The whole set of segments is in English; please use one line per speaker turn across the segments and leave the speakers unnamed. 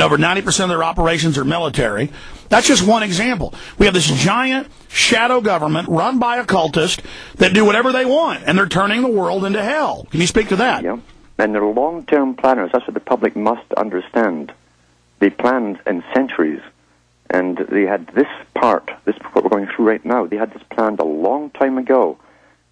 and over 90% of their operations are military. That's just one example. We have this giant shadow government run by occultists that do whatever they want, and they're turning the world into hell. Can you speak to that?
Yeah, and they're long-term planners. That's what the public must understand. They planned in centuries, and they had this part, this what we're going through right now, they had this planned a long time ago.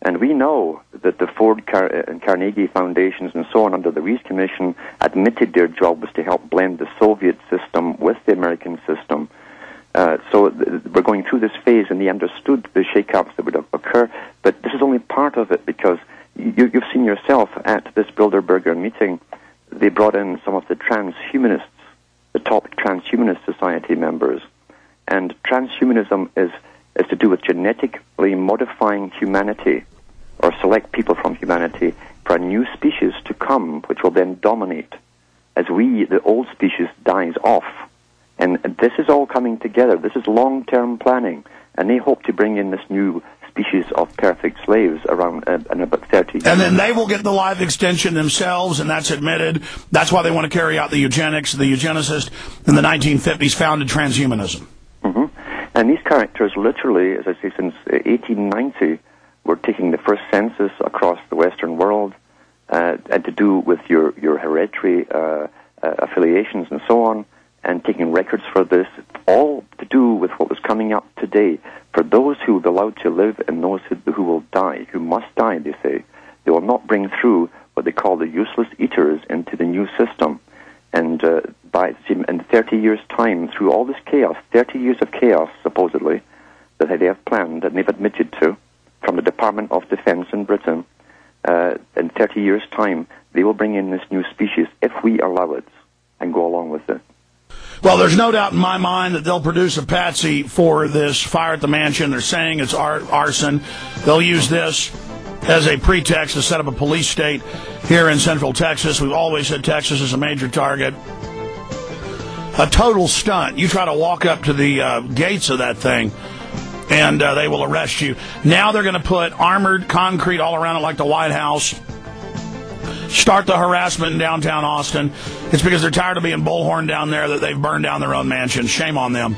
And we know that the Ford and Carnegie Foundations and so on under the Reese Commission admitted their job was to help blend the Soviet system with the American system. So we're going through this phase, and they understood the shake-ups that would occur, but this is only part of it, because you've seen yourself at this Bilderberger meeting, they brought in some of the transhumanists, the top transhumanist society members. And transhumanism is to do with genetically modifying humanity, or select people from humanity for a new species to come, which will then dominate as the old species, dies off. And this is all coming together. This is long-term planning, and they hope to bring in this new species of perfect slaves around in about 30 years.
And then they will get the life extension themselves, and that's admitted. That's why they want to carry out the eugenics. The eugenicists in the 1950s founded transhumanism.
Mm-hmm. And these characters literally, as I say, since 1890, were taking the first census across the Western world, and to do with your hereditary affiliations and so on, and taking records for this, all to do with what was coming up today. For those who will be allowed to live and those who will die, who must die, they say, they will not bring through what they call the useless eaters into the new system. And in 30 years' time, through all this chaos, 30 years of chaos, supposedly, that they have planned and they've admitted to, from the Department of Defense in Britain, in 30 years' time, they will bring in this new species if we allow it and go along with it.
Well, there's no doubt in my mind that they'll produce a patsy for this fire at the mansion. They're saying it's arson. They'll use this as a pretext to set up a police state here in Central Texas. We've always said Texas is a major target. A total stunt. You try to walk up to the gates of that thing, and they will arrest you. Now they're going to put armored concrete all around it like the White House. Start the harassment in downtown Austin. It's because they're tired of being bullhorned down there that they've burned down their own mansion. Shame on them.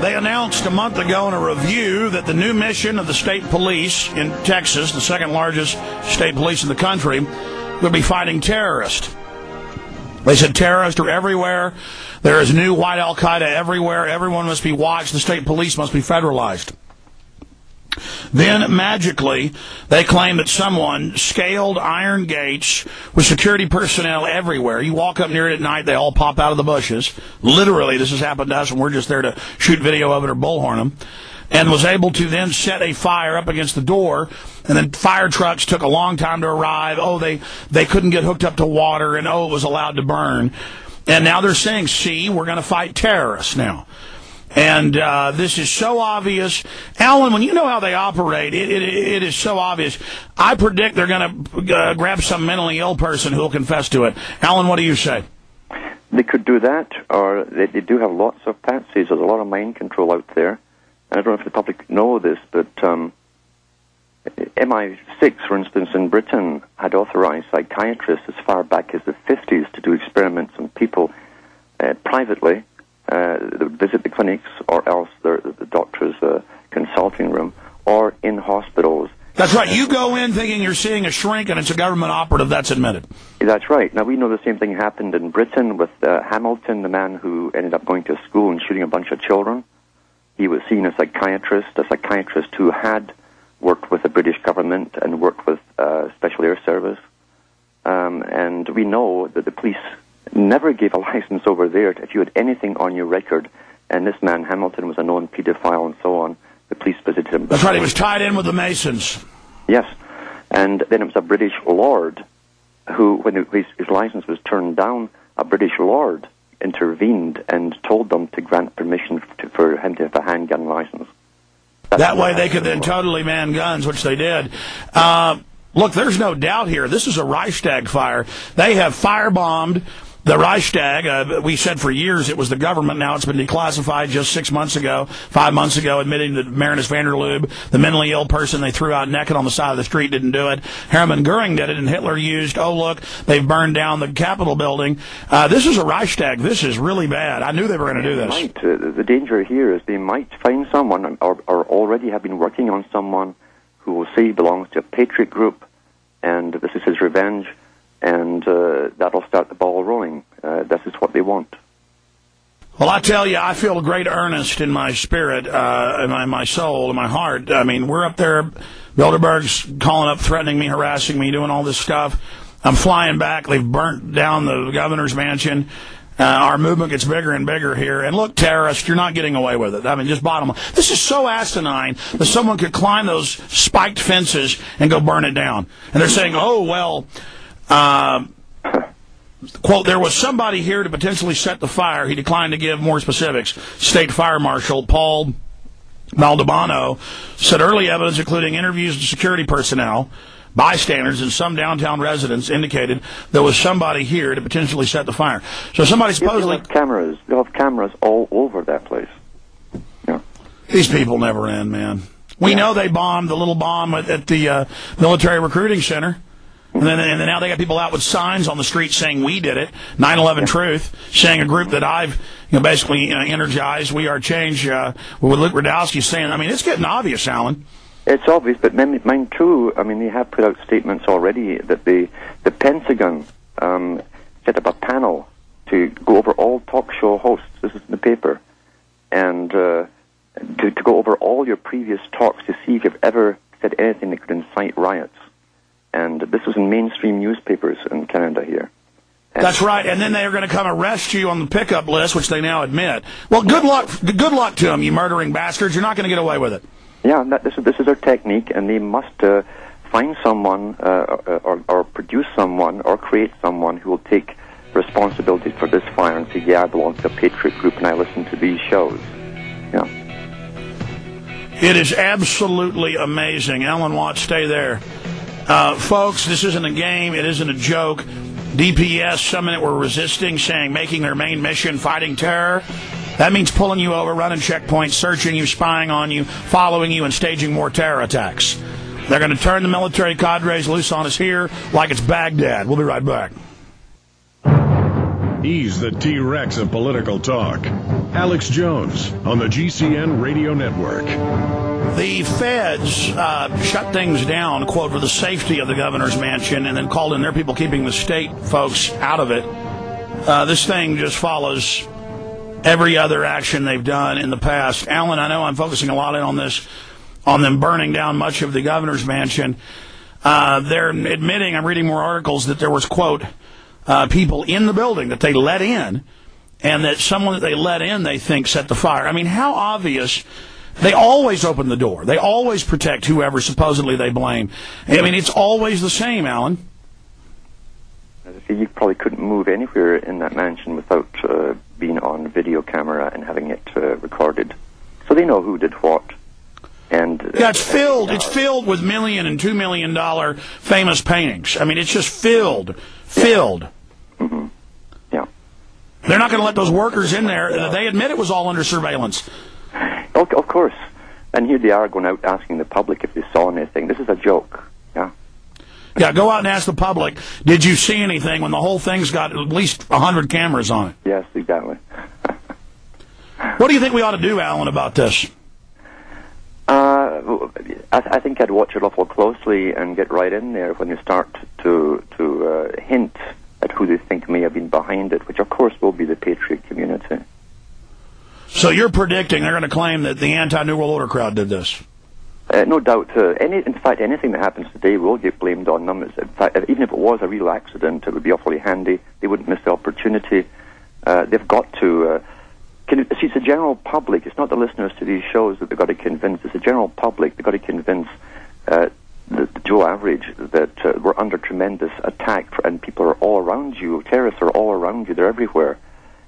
They announced a month ago in a review that the new mission of the state police in Texas, the second largest state police in the country, would be fighting terrorists. They said terrorists are everywhere. There is new white Al-Qaeda everywhere. Everyone must be watched. The state police must be federalized. Then, magically, they claim that someone scaled iron gates with security personnel everywhere. You walk up near it at night, they all pop out of the bushes. Literally, this has happened to us, and we're just there to shoot video of it or bullhorn them. And was able to then set a fire up against the door, and then fire trucks took a long time to arrive. Oh, they couldn't get hooked up to water, and it was allowed to burn. And now they're saying, see, we're going to fight terrorists now. And this is so obvious. Alan, when you know how they operate, it is so obvious. I predict they're going to grab some mentally ill person who will confess to it. Alan, what do you say?
They could do that, or they do have lots of patsies. There's a lot of mind control out there. I don't know if the public know this, but MI6, for instance, in Britain, had authorized psychiatrists as far back as the 50s to do experiments on people privately. They would visit the clinics or else the doctor's consulting room or in hospitals.
That's right. You go in thinking you're seeing a shrink and it's a government operative. That's admitted.
That's right. Now, we know the same thing happened in Britain with Hamilton, the man who ended up going to school and shooting a bunch of children. He was seen as a psychiatrist who had worked with the British government and worked with Special Air Service. And we know that the police never gave a license over there if you had anything on your record. And this man, Hamilton, was a known pedophile and so on. The police visited him.
That's right. He was tied in with the Masons.
Yes. And then it was a British lord who, when his license was turned down, a British lord intervened and told them to grant permission for him to have a handgun license.
That way they could then totally man guns, which they did. Look, there's no doubt here. This is a Reichstag fire. They have firebombed The Reichstag, we said for years it was the government. Now it's been declassified just 5 months ago, admitting that Marinus van der Lubbe, the mentally ill person they threw out naked on the side of the street, didn't do it. Hermann Goering did it, and Hitler used, oh, look, they've burned down the Capitol building. This is a Reichstag. This is really bad. I knew they were going to do this.
The danger here is they might find someone, or already have been working on someone, who will say he belongs to a patriot group, and this is his revenge. And that'll start the ball rolling. This is what they want.
Well, I tell you, I feel a great earnest in my spirit, in my soul, in my heart. I mean, we're up there, Bilderberg's calling up, threatening me, harassing me, doing all this stuff. I'm flying back. They've burnt down the governor's mansion. Our movement gets bigger and bigger here. And look, terrorists, you're not getting away with it. I mean, just bottom line. This is so asinine that someone could climb those spiked fences and go burn it down. And they're saying, oh, well... quote, there was somebody here to potentially set the fire. He declined to give more specifics. State Fire Marshal Paul Maldonado said early evidence, including interviews with security personnel, bystanders, and some downtown residents, indicated there was somebody here to potentially set the fire. So somebody supposedly...
They'll have cameras all over that place. Yeah.
These people never end, man. We know they bombed the little bomb at the military recruiting center. And then now they got people out with signs on the street saying we did it. 9/11 Truth, saying a group that I've basically energized. We Are Change. With Luke Radowski saying, I mean, it's getting obvious, Alan.
It's obvious, but mine too. I mean, they have put out statements already that the Pentagon set up a panel to go over all talk show hosts. This is in the paper, and to go over all your previous talks to see if you've ever said anything that could incite riots. And this was in mainstream newspapers in Canada here. And
that's right. And then they are going to come arrest you on the pickup list, which they now admit. Well, good luck to them, you murdering bastards. You're not going to get away with it.
Yeah, this is their technique, and they must find someone or produce someone or create someone who will take responsibility for this fire and say, yeah, I belong to a patriot group and I listen to these shows. Yeah.
It is absolutely amazing. Alan Watts, stay there. Folks, this isn't a game. It isn't a joke. DPS, some that were resisting, saying making their main mission fighting terror. That means pulling you over, running checkpoints, searching you, spying on you, following you, and staging more terror attacks. They're going to turn the military cadres loose on us here like it's Baghdad. We'll be right back.
He's the T-Rex of political talk. Alex Jones on the GCN Radio Network.
The feds shut things down, quote, for the safety of the governor's mansion, and then called in their people keeping the state folks out of it. This thing just follows every other action they've done in the past. Alan, I know I'm focusing a lot in on this, on them burning down much of the governor's mansion. They're admitting, I'm reading more articles, that there was, quote, people in the building that they let in, and that someone that they let in, they think, set the fire. I mean, how obvious. They always open the door. They always protect whoever supposedly they blame. I mean, it's always the same, Alan.
As I say, you probably couldn't move anywhere in that mansion without being on video camera and having it recorded. So they know who did what. And
yeah, it's filled. It's filled with $1 million and $2 million famous paintings. I mean, it's just filled.
Yeah. Mm-hmm. Yeah.
They're not going to let those workers in there. They admit it was all under surveillance.
Of course. And here they are going out asking the public if they saw anything. This is a joke. Yeah.
Yeah, go out and ask the public, did you see anything, when the whole thing's got at least 100 cameras on it?
Yes, exactly.
What do you think we ought to do, Alan, about this?
I think I'd watch it awful closely and get right in there when they start to hint at who they think may have been behind it, which of course will be the patriot community.
So you're predicting they're going to claim that the anti-New World Order crowd did this?
No doubt. In fact, anything that happens today will get blamed on them. In fact, even if it was a real accident, it would be awfully handy. They wouldn't miss the opportunity. They've got to... see, it's the general public. It's not the listeners to these shows that they've got to convince. It's the general public. They've got to convince the Joe Average that we're under tremendous attack, and people are all around you. Terrorists are all around you. They're everywhere.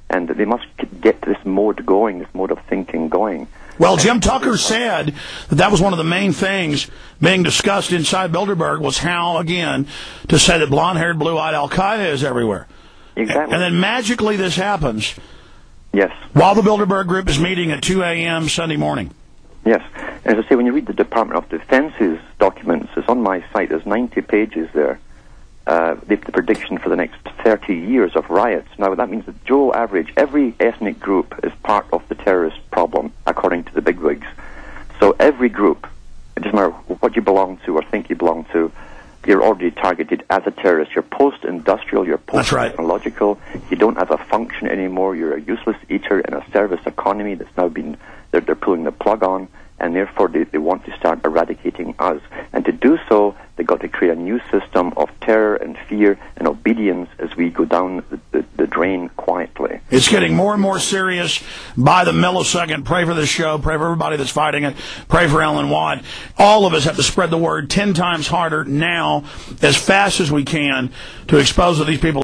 And they must get this mode going, this mode of thinking going.
Well, Jim Tucker said that was one of the main things being discussed inside Bilderberg, was how, again, to say that blonde-haired, blue-eyed Al-Qaeda is everywhere.
Exactly.
And then magically this happens.
Yes.
While the Bilderberg Group is meeting at 2 a.m. Sunday morning.
Yes. As I say, when you read the Department of Defense's documents, it's on my site, there's 90 pages there. The prediction for the next 30 years of riots. Now, that means that Joe average, every ethnic group is part of the terrorist problem, according to the bigwigs. So every group, it doesn't matter what you belong to or think you belong to, you're already targeted as a terrorist. You're post-industrial, you're post-technological, you don't have a function anymore, you're a useless eater in a service economy that's now been, they're pulling the plug on, and therefore they want to start eradicating us. And to do so, they've got to create a new system of terror and fear and obedience as we go down the drain quietly.
It's getting more and more serious by the millisecond. Pray for this show. Pray for everybody that's fighting it. Pray for Ellen Watt. All of us have to spread the word 10 times harder now, as fast as we can, to expose that these people